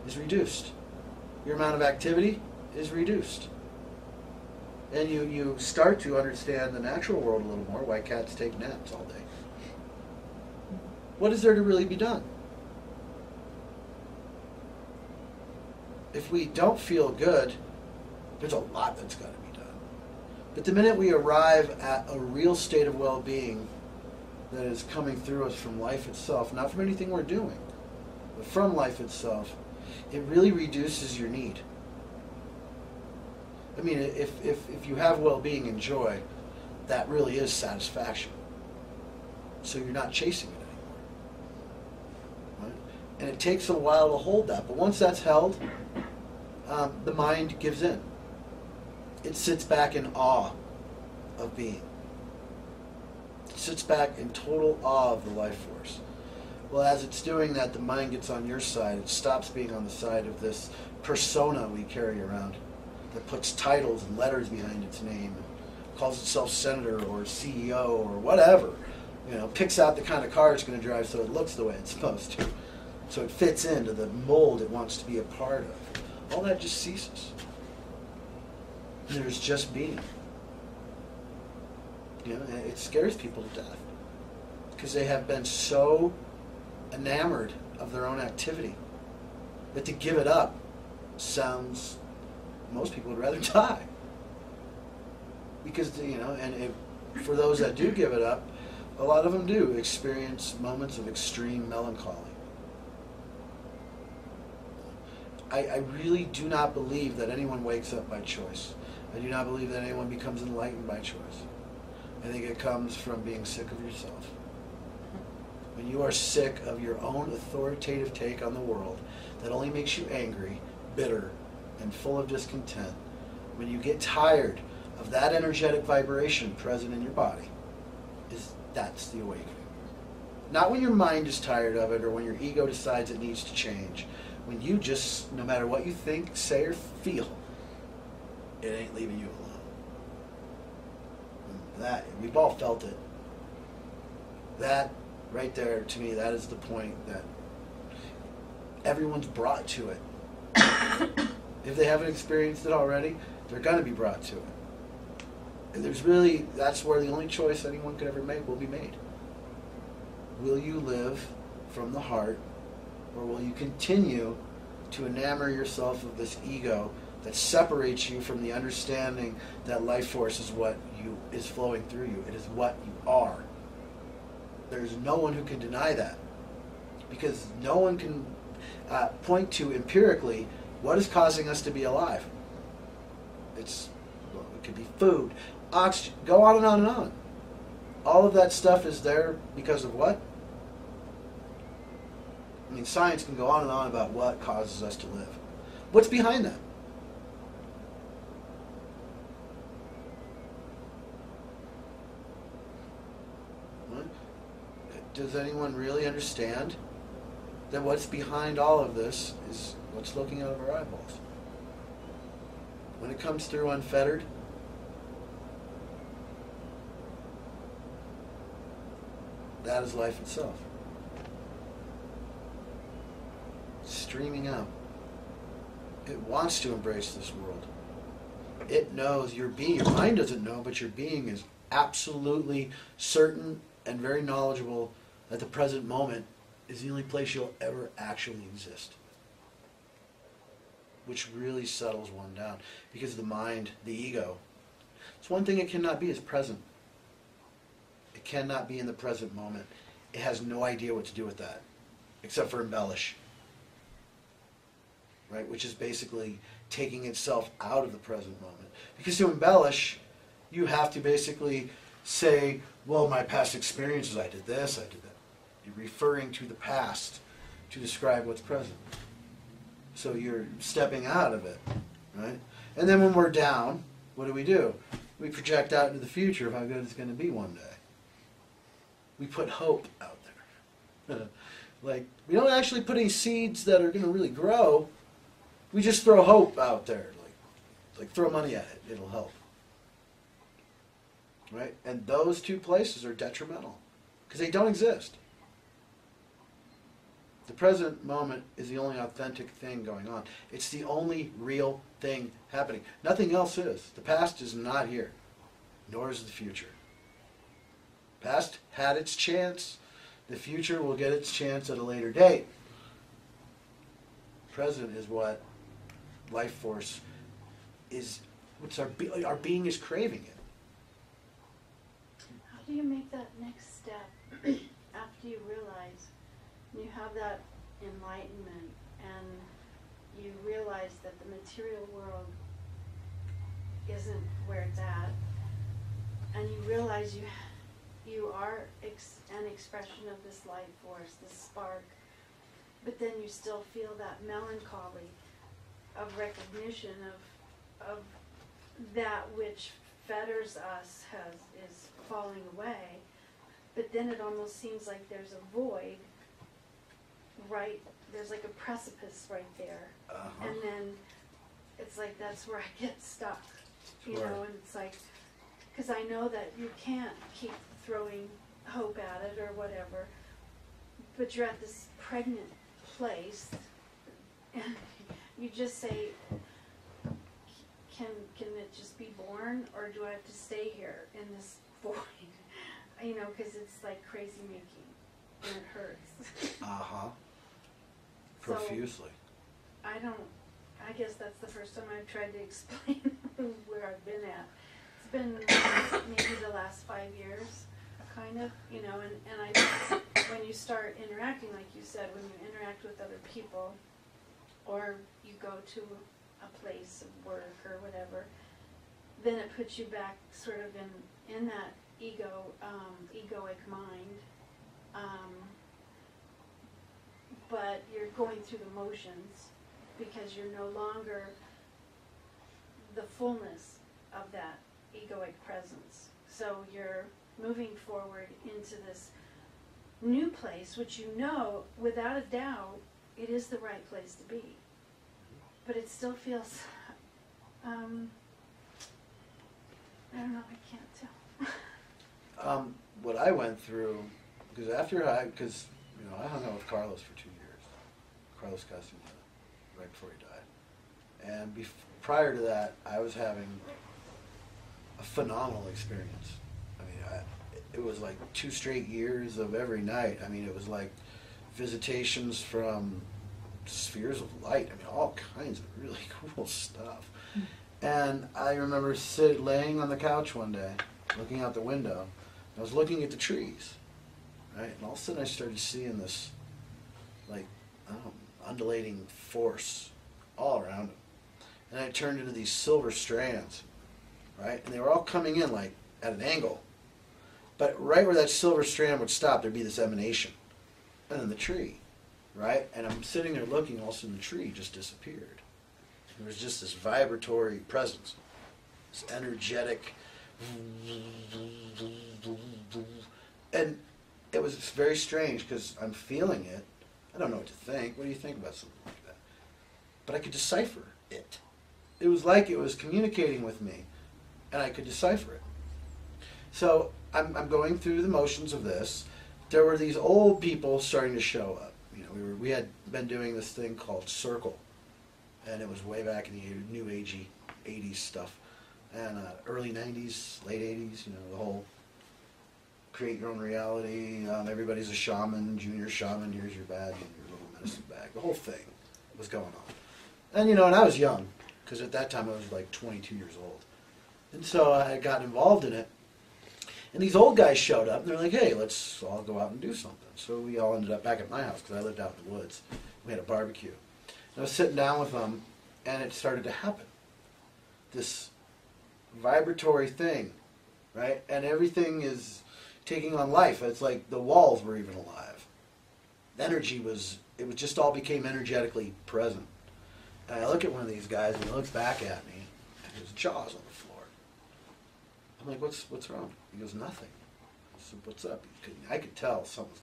is reduced. Your amount of activity is reduced. And you start to understand the natural world a little more, why cats take naps all day. What is there to really be done? If we don't feel good, there's a lot that's got to be done. But the minute we arrive at a real state of well-being that is coming through us from life itself, not from anything we're doing, but from life itself, it really reduces your need. I mean, if you have well-being and joy, that really is satisfaction. So you're not chasing it anymore. Right? And it takes a while to hold that. But once that's held, the mind gives in. It sits back in awe of being. It sits back in total awe of the life force. Well, as it's doing that, the mind gets on your side. It stops being on the side of this persona we carry around that puts titles and letters behind its name, and calls itself senator or CEO or whatever. You know, picks out the kind of car it's going to drive so it looks the way it's supposed to, so it fits into the mold it wants to be a part of. All that just ceases. There's just being. You know, and it scares people to death because they have been so enamored of their own activity that to give it up sounds, most people would rather die. Because, you know, and for those that do give it up, a lot of them do experience moments of extreme melancholy. I really do not believe that anyone wakes up by choice. I do not believe that anyone becomes enlightened by choice. I think it comes from being sick of yourself. When you are sick of your own authoritative take on the world that only makes you angry, bitter, and full of discontent, when you get tired of that energetic vibration present in your body, that's the awakening. Not when your mind is tired of it or when your ego decides it needs to change. When you just, no matter what you think, say, or feel, it ain't leaving you alone. And that, we've all felt it. That, right there, to me, that is the point that everyone's brought to it. If they haven't experienced it already, they're going to be brought to it. And there's really, that's where the only choice anyone could ever make will be made. Will you live from the heart, or will you continue to enamor yourself of this ego that separates you from the understanding that life force is what is flowing through you? It is what you are. There's no one who can deny that, because no one can point to empirically what is causing us to be alive. It could be food, oxygen, go on and on and on. All of that stuff is there because of what? I mean, science can go on and on about what causes us to live. What's behind that? What? Does anyone really understand that what's behind all of this is what's looking out of our eyeballs? When it comes through unfettered, that is life itself. Streaming out. It wants to embrace this world. It knows your being. Your mind doesn't know, but your being is absolutely certain and very knowledgeable that the present moment is the only place you'll ever actually exist. Which really settles one down. Because the mind, the ego, it's one thing it cannot be is present. It cannot be in the present moment. It has no idea what to do with that, except for embellish. Right? Which is basically taking itself out of the present moment. Because to embellish, you have to basically say, well, my past experiences, I did this, I did that. You're referring to the past to describe what's present. So you're stepping out of it, right? And then when we're down, what do? We project out into the future of how good it's going to be one day. We put hope out there. Like, we don't actually put any seeds that are going to really grow. We just throw hope out there. Like throw money at it. It'll help. Right? And those two places are detrimental. Because they don't exist. The present moment is the only authentic thing going on. It's the only real thing happening. Nothing else is. The past is not here, nor is the future. Past had its chance. The future will get its chance at a later date. Present is what life force is. What's our being is craving it. How do you make that next step after you realize you have that enlightenment and you realize that the material world isn't where it's at, and you realize you are an expression of this life force, this spark, but then you still feel that melancholy of recognition of that which fetters us is falling away, but then it almost seems like there's a void, right? There's like a precipice right there, and then it's like that's where I get stuck, you know, and it's like, because I know that you can't keep throwing hope at it or whatever, but you're at this pregnant place, and you just say, can it just be born, or do I have to stay here in this void? You know, because it's like crazy making, and it hurts. Profusely. So, I guess that's the first time I've tried to explain where I've been at. It's been maybe the last 5 years, kind of, you know, and I think when you start interacting, like you said, when you interact with other people, or you go to a place of work or whatever, then it puts you back sort of in that egoic mind, but you're going through the motions because you're no longer the fullness of that egoic presence. So you're moving forward into this new place, which you know, without a doubt, it is the right place to be. But it still feels, I don't know, I can't tell. What I went through, because you know, I hung out with Carlos for 2 years. Carlos Castaneda, right before he died. And prior to that, I was having a phenomenal experience. I mean, it was like 2 straight years of every night. I mean, it was like visitations from spheres of light. I mean, all kinds of really cool stuff. And I remember laying on the couch one day, looking out the window. I was looking at the trees, right? And all of a sudden I started seeing this, like, I don't know, undulating force all around it. And it turned into these silver strands, right? And they were all coming in, like, at an angle. But right where that silver strand would stop, there'd be this emanation. And then the tree, right? And I'm sitting there looking, all of a sudden the tree just disappeared. There was just this vibratory presence, this energetic, and it was very strange because I'm feeling it. I don't know what to think. What do you think about something like that? But I could decipher it. It was like it was communicating with me, and I could decipher it. So I'm going through the motions of this. There were these old people starting to show up. You know, we had been doing this thing called Circle, and it was way back in the new agey 80s stuff, and early 90s, late 80s. You know, the whole create your own reality. Everybody's a shaman, junior shaman. Here's your badge and your little medicine bag. The whole thing was going on, and you know, and I was young because at that time I was like 22 years old, and so I got involved in it. And these old guys showed up, and they're like, hey, let's all go out and do something. So we all ended up back at my house, because I lived out in the woods. We had a barbecue. And I was sitting down with them, and it started to happen. This vibratory thing, right? And everything is taking on life. It's like the walls were even alive. The energy was, it was just all became energetically present. And I look at one of these guys, and he looks back at me, and his jaw's on the floor. I'm like, what's wrong? He goes, nothing. I said, what's up? I could tell something was